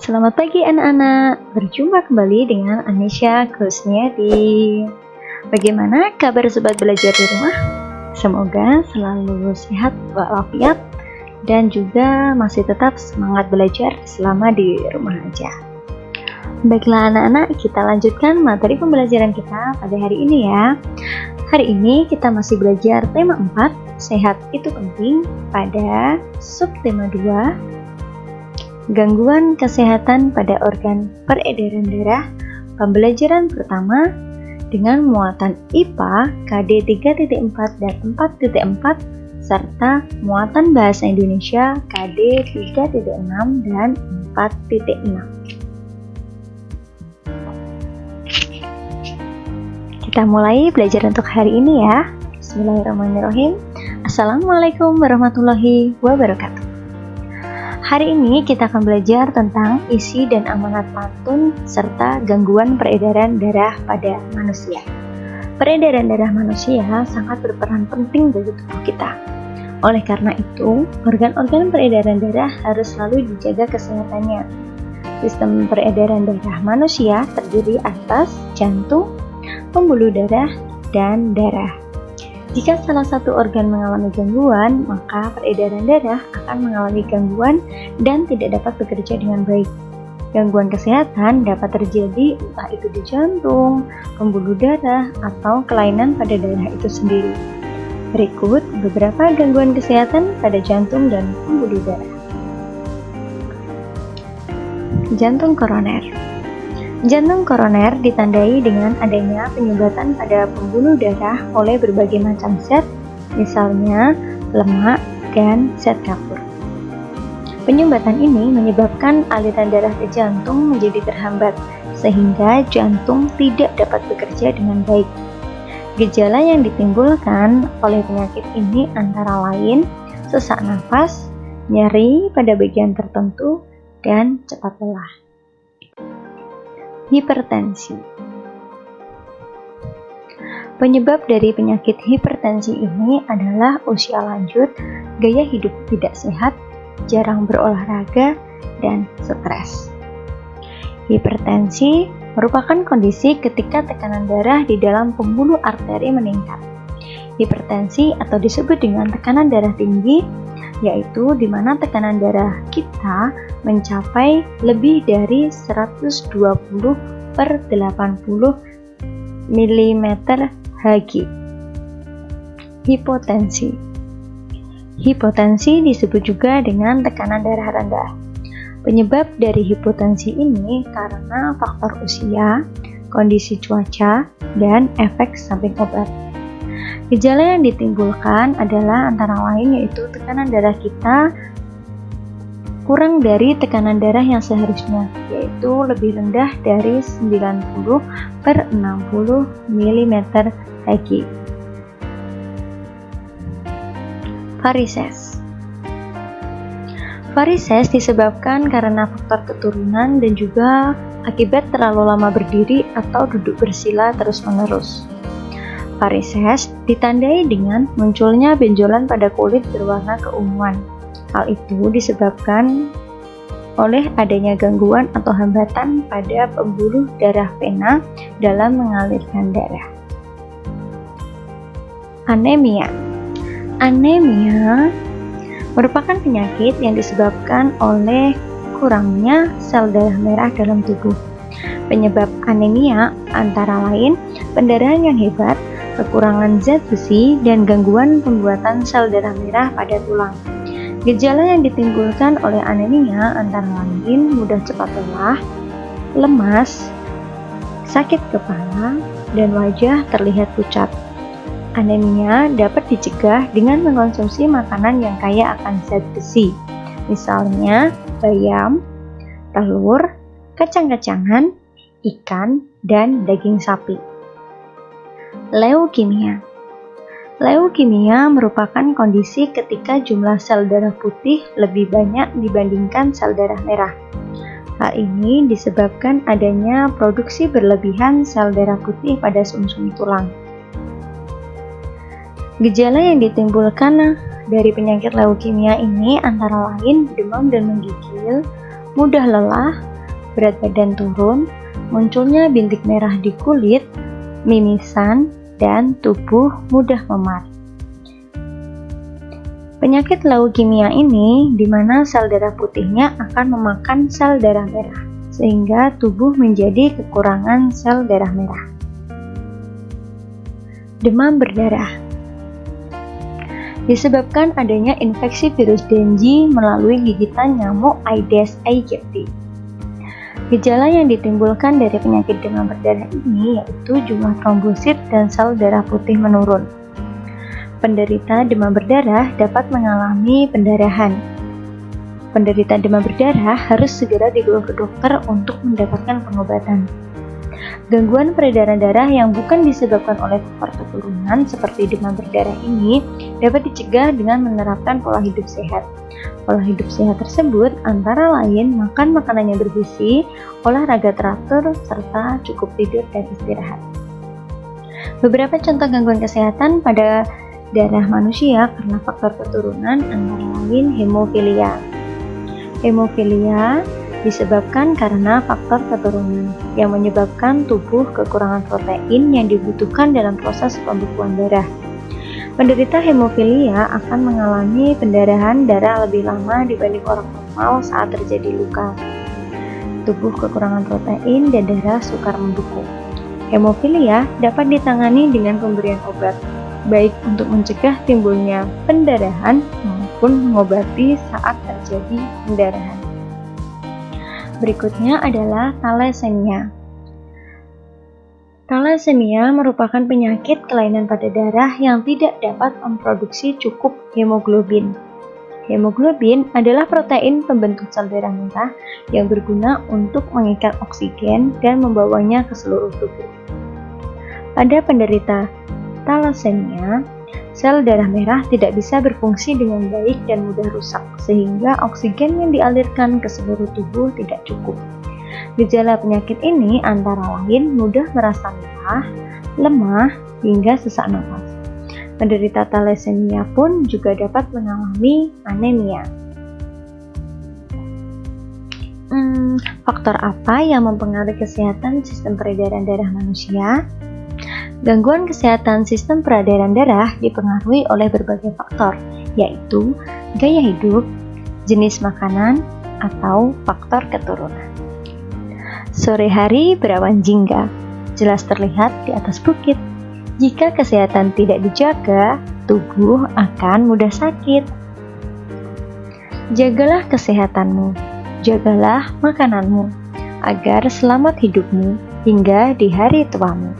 Selamat pagi anak-anak, berjumpa kembali dengan Anisha Kusniadi. Bagaimana kabar sobat belajar di rumah? Semoga selalu sehat walafiat dan juga masih tetap semangat belajar selama di rumah aja. Baiklah anak-anak, kita lanjutkan materi pembelajaran kita pada hari ini ya. Hari ini kita masih belajar tema 4, sehat itu penting, pada subtema 2, gangguan kesehatan pada organ peredaran darah, pembelajaran pertama dengan muatan IPA KD 3.4 dan 4.4 serta muatan bahasa Indonesia KD 3.6 dan 4.6. Kita mulai belajar untuk hari ini ya. Bismillahirrahmanirrahim. Assalamualaikum warahmatullahi wabarakatuh. Hari ini kita akan belajar tentang isi dan amanat pantun serta gangguan peredaran darah pada manusia. Peredaran darah manusia sangat berperan penting bagi tubuh kita. Oleh karena itu, organ-organ peredaran darah harus selalu dijaga kesehatannya. Sistem peredaran darah manusia terdiri atas jantung, pembuluh darah, dan darah. Jika salah satu organ mengalami gangguan, maka peredaran darah akan mengalami gangguan dan tidak dapat bekerja dengan baik. Gangguan kesehatan dapat terjadi entah itu di jantung, pembuluh darah, atau kelainan pada darah itu sendiri. Berikut beberapa gangguan kesehatan pada jantung dan pembuluh darah. Jantung koroner. Jantung koroner ditandai dengan adanya penyumbatan pada pembuluh darah oleh berbagai macam zat, misalnya lemak dan zat kapur. Penyumbatan ini menyebabkan aliran darah ke jantung menjadi terhambat, sehingga jantung tidak dapat bekerja dengan baik. Gejala yang ditimbulkan oleh penyakit ini antara lain sesak nafas, nyeri pada bagian tertentu, dan cepat lelah. Hipertensi. Penyebab dari penyakit hipertensi ini adalah usia lanjut, gaya hidup tidak sehat, jarang berolahraga, dan stres. Hipertensi merupakan kondisi ketika tekanan darah di dalam pembuluh arteri meningkat. Hipertensi atau disebut dengan tekanan darah tinggi, yaitu di mana tekanan darah kita mencapai lebih dari 120/80 mm Hg. Hipotensi. Hipotensi disebut juga dengan tekanan darah rendah. Penyebab dari hipotensi ini karena faktor usia, kondisi cuaca, dan efek samping obat. Gejala yang ditimbulkan /adalah antara lain yaitu tekanan darah kita kurang dari tekanan darah yang seharusnya, yaitu lebih rendah dari 90/60 mm Hg. Varises. Varises disebabkan karena faktor keturunan dan juga akibat terlalu lama berdiri atau duduk bersila terus-menerus. Varises ditandai dengan munculnya benjolan pada kulit berwarna keunguan. Hal itu disebabkan oleh adanya gangguan atau hambatan pada pembuluh darah vena dalam mengalirkan darah. Anemia. Anemia merupakan penyakit yang disebabkan oleh kurangnya sel darah merah dalam tubuh. Penyebab anemia antara lain pendarahan yang hebat, kekurangan zat besi, dan gangguan pembuatan sel darah merah pada tulang. Gejala yang ditimbulkan oleh anemia antara lain mudah cepat lelah, lemas, sakit kepala, dan wajah terlihat pucat. Anemia dapat dicegah dengan mengkonsumsi makanan yang kaya akan zat besi, misalnya bayam, telur, kacang-kacangan, ikan, dan daging sapi. Leukemia. Leukemia merupakan kondisi ketika jumlah sel darah putih lebih banyak dibandingkan sel darah merah. Hal ini disebabkan adanya produksi berlebihan sel darah putih pada sumsum tulang. Gejala yang ditimbulkan dari penyakit leukemia ini antara lain demam dan menggigil, mudah lelah, berat badan turun, munculnya bintik merah di kulit, mimisan, dan tubuh mudah memar. Penyakit leukemia ini di mana sel darah putihnya akan memakan sel darah merah, sehingga tubuh menjadi kekurangan sel darah merah. Demam berdarah disebabkan adanya infeksi virus Dengue melalui gigitan nyamuk Aedes aegypti. Gejala yang ditimbulkan dari penyakit demam berdarah ini yaitu jumlah trombosit dan sel darah putih menurun. Penderita demam berdarah dapat mengalami pendarahan. Penderita demam berdarah harus segera dibawa ke dokter untuk mendapatkan pengobatan. Gangguan peredaran darah yang bukan disebabkan oleh faktor keturunan seperti demam berdarah ini dapat dicegah dengan menerapkan pola hidup sehat. Pola hidup sehat tersebut antara lain makan makanan yang bergizi, olahraga teratur, serta cukup tidur dan istirahat. Beberapa contoh gangguan kesehatan pada darah manusia karena faktor keturunan antara lain hemofilia. Hemofilia disebabkan karena faktor keturunan yang menyebabkan tubuh kekurangan protein yang dibutuhkan dalam proses pembekuan darah. Penderita hemofilia akan mengalami pendarahan darah lebih lama dibanding orang normal saat terjadi luka. Tubuh kekurangan protein dan darah sukar membeku. Hemofilia dapat ditangani dengan pemberian obat, baik untuk mencegah timbulnya pendarahan maupun mengobati saat terjadi pendarahan. Berikutnya adalah thalassemia. Thalassemia merupakan penyakit kelainan pada darah yang tidak dapat memproduksi cukup hemoglobin. Hemoglobin adalah protein pembentuk sel darah merah yang berguna untuk mengikat oksigen dan membawanya ke seluruh tubuh. Pada penderita thalassemia, sel darah merah tidak bisa berfungsi dengan baik dan mudah rusak, sehingga oksigen yang dialirkan ke seluruh tubuh tidak cukup. Gejala penyakit ini antara lain mudah merasa lelah, lemah, hingga sesak napas. Penderita thalassemia pun juga dapat mengalami anemia. Faktor apa yang mempengaruhi kesehatan sistem peredaran darah manusia? Gangguan kesehatan sistem peredaran darah dipengaruhi oleh berbagai faktor, yaitu gaya hidup, jenis makanan, atau faktor keturunan. Sore hari berawan jingga, jelas terlihat di atas bukit. Jika kesehatan tidak dijaga, tubuh akan mudah sakit. Jagalah kesehatanmu, jagalah makananmu, agar selamat hidupmu hingga di hari tuamu.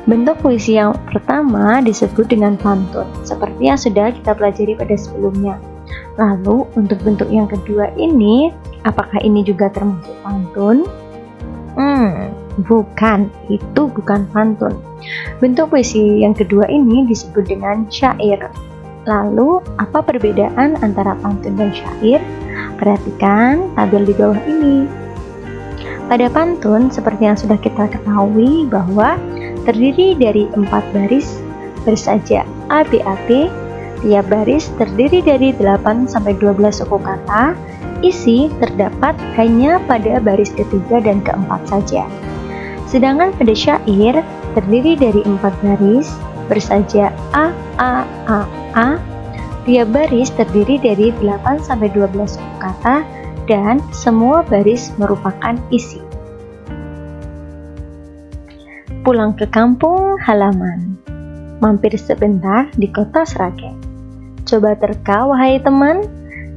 Bentuk puisi yang pertama disebut dengan pantun, seperti yang sudah kita pelajari pada sebelumnya. Lalu untuk bentuk yang kedua ini, apakah ini juga termasuk pantun? Bukan, itu bukan pantun. Bentuk puisi yang kedua ini disebut dengan syair. Lalu, apa perbedaan antara pantun dan syair? Perhatikan tabel di bawah ini. Pada pantun, seperti yang sudah kita ketahui bahwa terdiri dari 4 baris bersaja ABAB, tiap baris terdiri dari 8-12 suku kata, isi terdapat hanya pada baris ketiga dan keempat saja. Sedangkan pada syair terdiri dari 4 baris bersaja A, tiap baris terdiri dari 8-12 suku kata dan semua baris merupakan isi. Pulang ke kampung halaman, mampir sebentar di kota Sragen. Coba terka, wahai teman,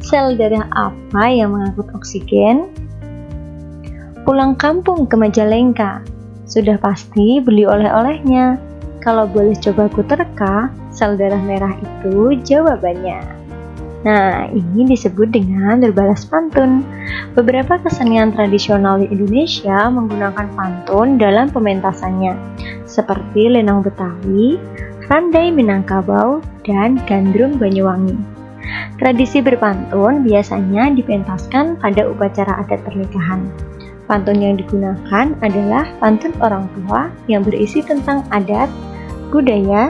sel darah apa yang mengangkut oksigen? Pulang kampung ke Majalengka, sudah pasti beli oleh-olehnya. Kalau boleh coba ku terka, sel darah merah itu jawabannya. Nah, ini disebut dengan berbalas pantun. Beberapa kesenian tradisional di Indonesia menggunakan pantun dalam pementasannya, seperti lenong Betawi, randai Minangkabau, dan gandrung Banyuwangi. Tradisi berpantun biasanya dipentaskan pada upacara adat pernikahan. Pantun yang digunakan adalah pantun orang tua yang berisi tentang adat, budaya,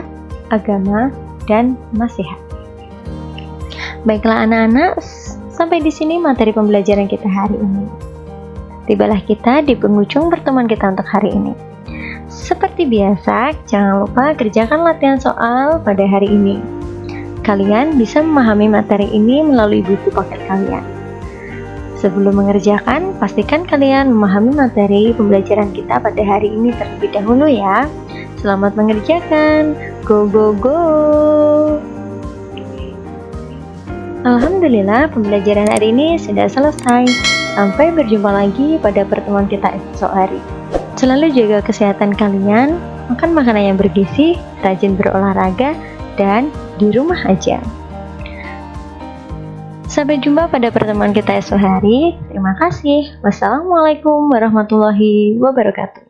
agama, dan nasihat. Baiklah anak-anak, Sampai di sini materi pembelajaran kita hari ini. Tibalah kita di penghujung pertemuan kita untuk hari ini. Seperti biasa, jangan lupa kerjakan latihan soal pada hari ini. Kalian bisa memahami materi ini melalui buku pocket kalian. Sebelum mengerjakan, pastikan kalian memahami materi pembelajaran kita pada hari ini terlebih dahulu ya. Selamat mengerjakan. Go, go, go! Alhamdulillah, pembelajaran hari ini sudah selesai. Sampai berjumpa lagi pada pertemuan kita esok hari. Selalu jaga kesehatan kalian, makan makanan yang bergizi, rajin berolahraga, dan di rumah aja. Sampai jumpa pada pertemuan kita esok hari. Terima kasih. Wassalamualaikum warahmatullahi wabarakatuh.